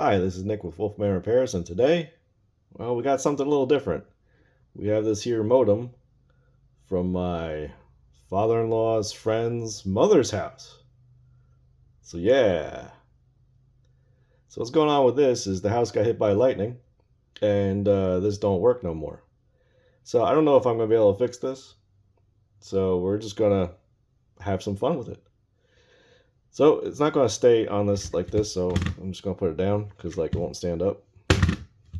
Hi, this is Nick with Wolfman Repairs, and today, well, we got something a little different. We have this here modem from my father-in-law's friend's mother's house. So yeah. So what's going on with this is the house got hit by lightning, and this don't work no more. So I don't know if I'm going to be able to fix this. So we're just going to have some fun with it. So it's not going to stay on this like this, so I'm just going to put it down because like it won't stand up,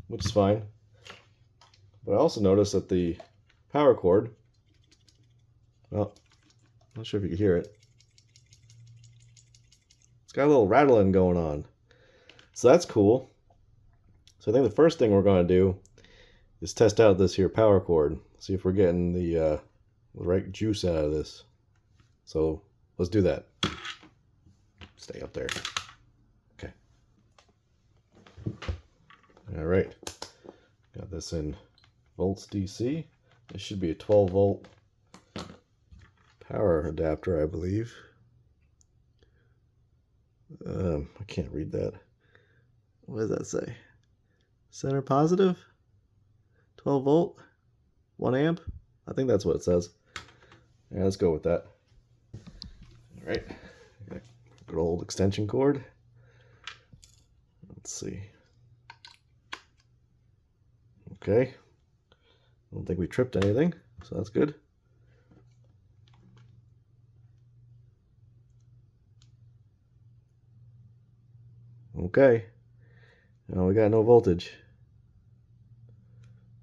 which is fine. But I also noticed that the power cord, well, I'm not sure if you can hear it. It's got a little rattling going on. So that's cool. So I think the first thing we're going to do is test out this here power cord. See if we're getting the right juice out of this. So let's do that. Stay up there. Okay. All right. Got this in volts DC. This should be a 12 volt power adapter, I believe. I can't read that. What does that say? Center positive? 12 volt? 1 amp? I think that's what it says. Yeah, let's go with that. All right. Good old extension cord. Let's see. Okay. I don't think we tripped anything, so that's good. Okay. Now we got no voltage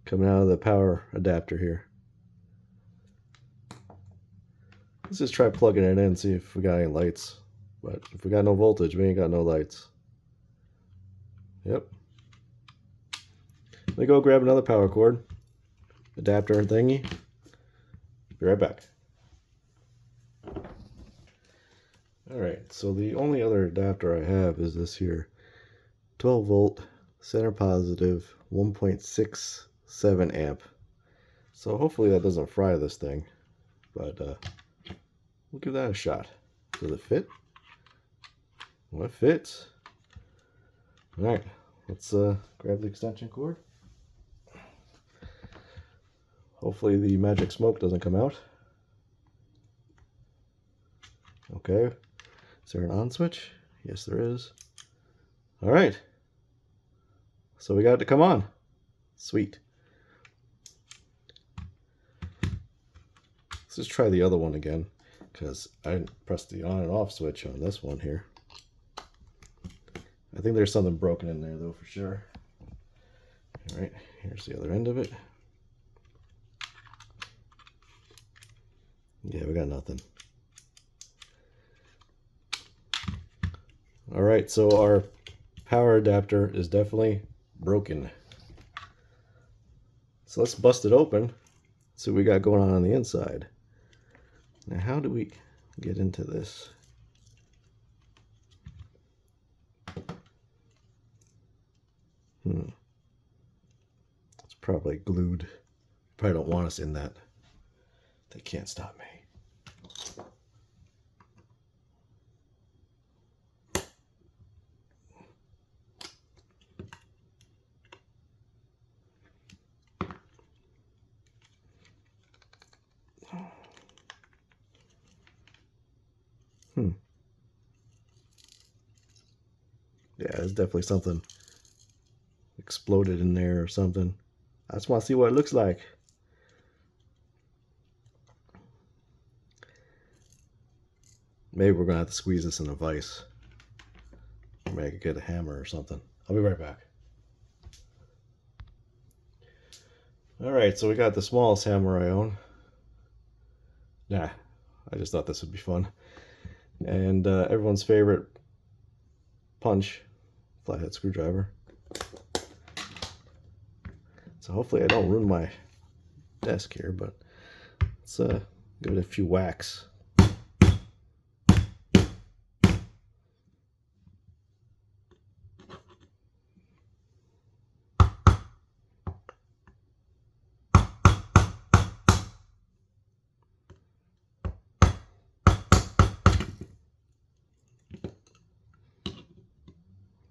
coming out of the power adapter here. Let's just try plugging it in, see if we got any lights. But if we got no voltage, we ain't got no lights. Yep. Let me go grab another power cord, adapter and thingy. Be right back. Alright, so the only other adapter I have is this here 12 volt center positive 1.67 amp. So hopefully that doesn't fry this thing, but we'll give that a shot. Does it fit? Well, it fits. Alright, let's grab the extension cord. Hopefully the magic smoke doesn't come out. Okay, is there an on switch? Yes, there is. Alright, so we got it to come on. Sweet. Let's just try the other one again, because I didn't press the on and off switch on this one here. I think there's something broken in there though, for sure. All right, here's the other end of it. Yeah, we got nothing. All right, so our power adapter is definitely broken. So let's bust it open, see what we got going on the inside. Now, how do we get into this? It's probably glued. Probably don't want us in that. They can't stop me. Yeah, there's definitely something exploded in there or something. I just want to see what it looks like. Maybe we're gonna have to squeeze this in a vise. Maybe I could get a hammer or something. I'll be right back. Alright, so we got the smallest hammer I own. Nah, I just thought this would be fun. And everyone's favorite punch, flathead screwdriver. So hopefully I don't ruin my desk here, but let's give it a few whacks.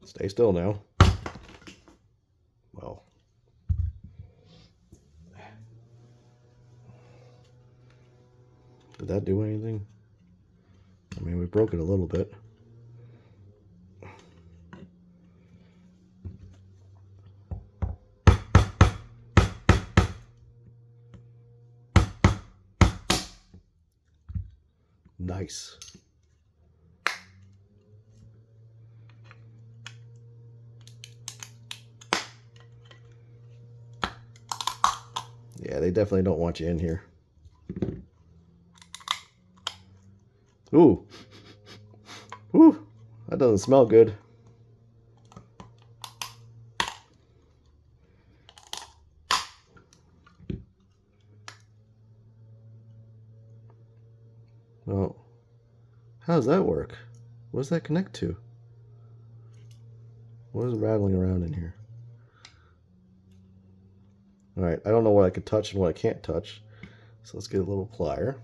Stay still now. that do anything? I mean, we broke it a little bit. Nice. Yeah, they definitely don't want you in here. Ooh. Ooh, that doesn't smell good. Well, how does that work? What does that connect to? What is rattling around in here? Alright, I don't know what I could touch and what I can't touch. So let's get a little plier.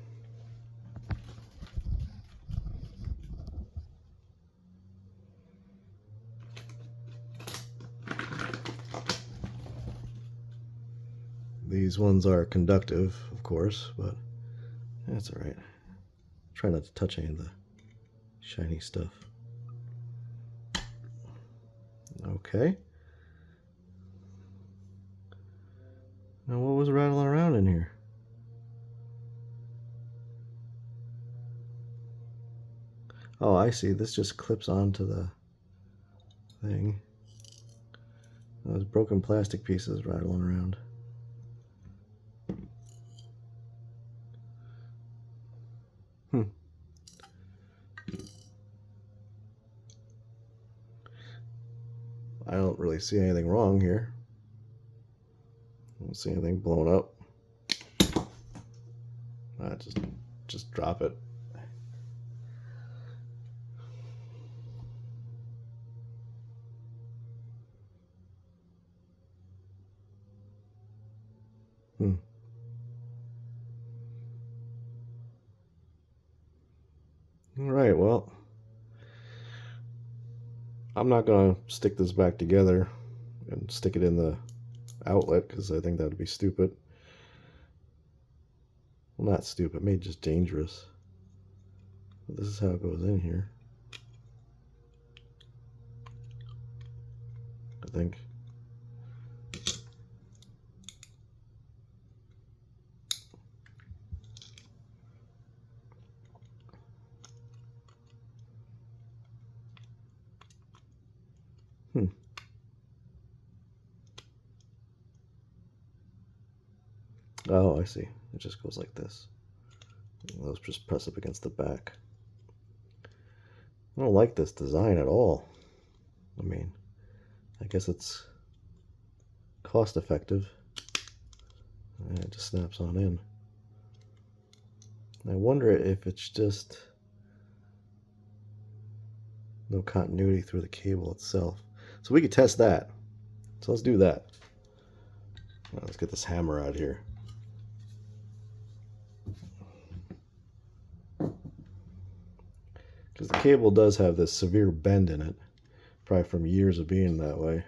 These ones are conductive, of course, but that's alright. Try not to touch any of the shiny stuff. Okay. Now what was rattling around in here? Oh, I see. This just clips onto the thing. Those broken plastic pieces rattling around. I don't really see anything wrong here. I don't see anything blown up. Just drop it. All right, well, I'm not going to stick this back together and stick it in the outlet because I think that would be stupid. Well, not stupid, maybe just dangerous. But this is how it goes in here, I think. Oh, I see. It just goes like this. Those just press up against the back. I don't like this design at all. I mean, I guess it's cost effective. And it just snaps on in. I wonder if it's just no continuity through the cable itself. So we could test that. So let's do that. Now let's get this hammer out here. Because the cable does have this severe bend in it, probably from years of being that way.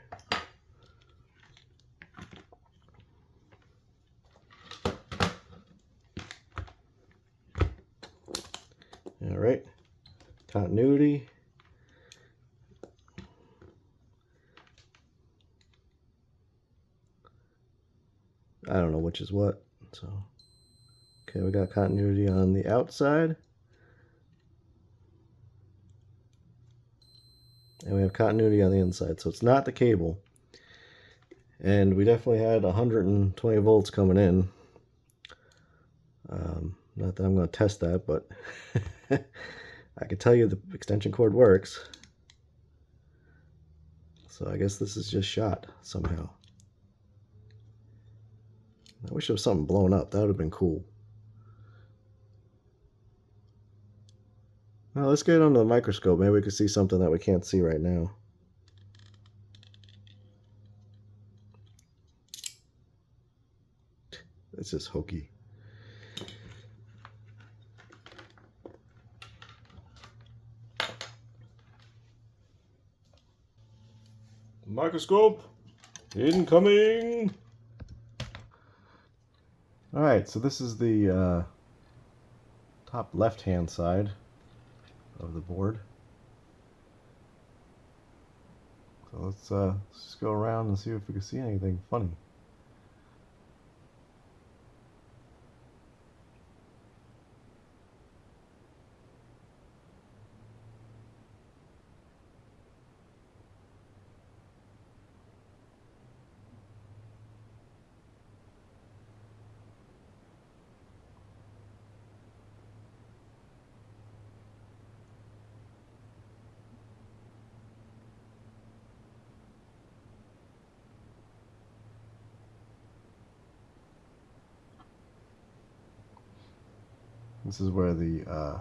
All right, continuity. I don't know which is what, so. Okay, we got continuity on the outside. And we have continuity on the inside, so it's not the cable. And we definitely had 120 volts coming in. Not that I'm going to test that, but I can tell you the extension cord works. So I guess this is just shot somehow. I wish there was something blown up. That would have been cool. Well, let's get it under the microscope. Maybe we can see something that we can't see right now. It's just hokey. Microscope incoming. All right, so this is the top left-hand side of the board. So let's just go around and see if we can see anything funny. This is where the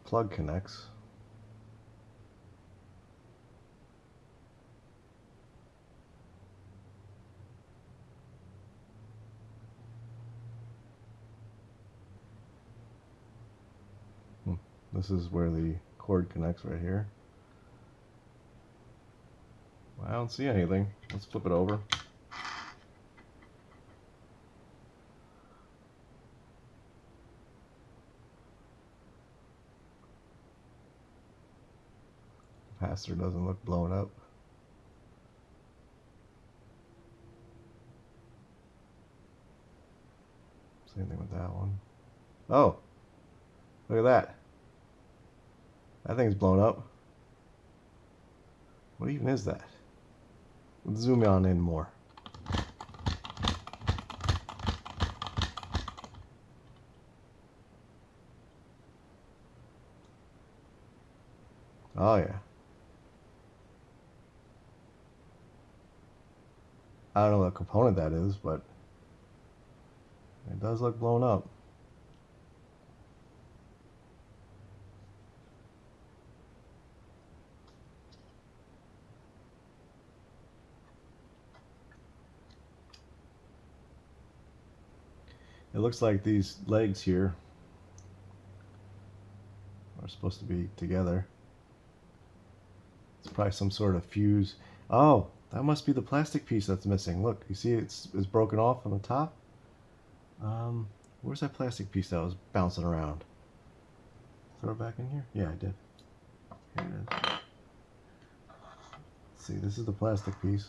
plug connects. This is where the cord connects right here. Well, I don't see anything. Let's flip it over. Capacitor doesn't look blown up. Same thing with that one. Oh, look at that. That thing's blown up. What even is that? Let's zoom on in more. Oh yeah. I don't know what component that is, but it does look blown up. It looks like these legs here are supposed to be together. It's probably some sort of fuse. Oh, that must be the plastic piece that's missing. Look, you see it's broken off on the top. Where's that plastic piece that was bouncing around? Throw it back in here? Yeah, I did. Here it is. Let's see, this is the plastic piece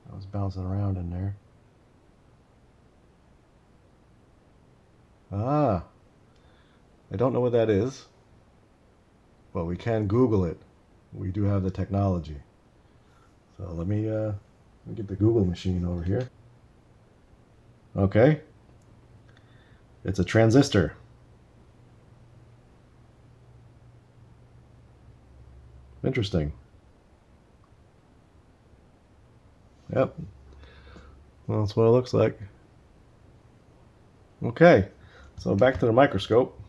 that was bouncing around in there. Ah, I don't know what that is, but we can Google it. We do have the technology. So let me get the Google machine over here. Okay. It's a transistor. Interesting. Yep. Well, that's what it looks like. Okay. So back to the microscope.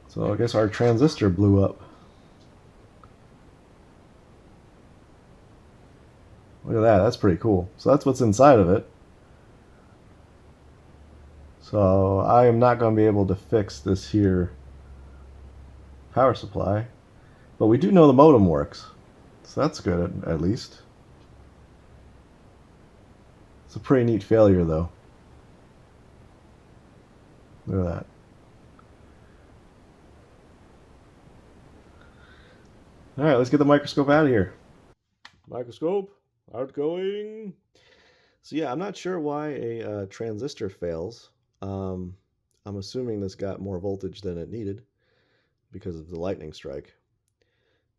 So I guess our transistor blew up. Look at that, that's pretty cool. So that's what's inside of it. So I am not going to be able to fix this here power supply, but we do know the modem works. So that's good at least. It's a pretty neat failure though. Look at that. Alright, let's get the microscope out of here. Microscope, outgoing. So yeah, I'm not sure why a transistor fails. I'm assuming this got more voltage than it needed because of the lightning strike.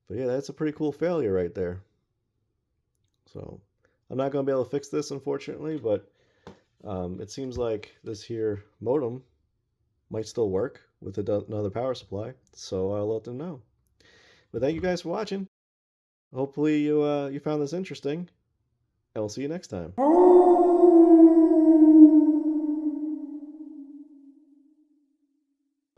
But yeah, that's a pretty cool failure right there. So I'm not going to be able to fix this, unfortunately, but it seems like this here modem might still work with another power supply, so I'll let them know. But thank you guys for watching. Hopefully you found this interesting, and we'll see you next time.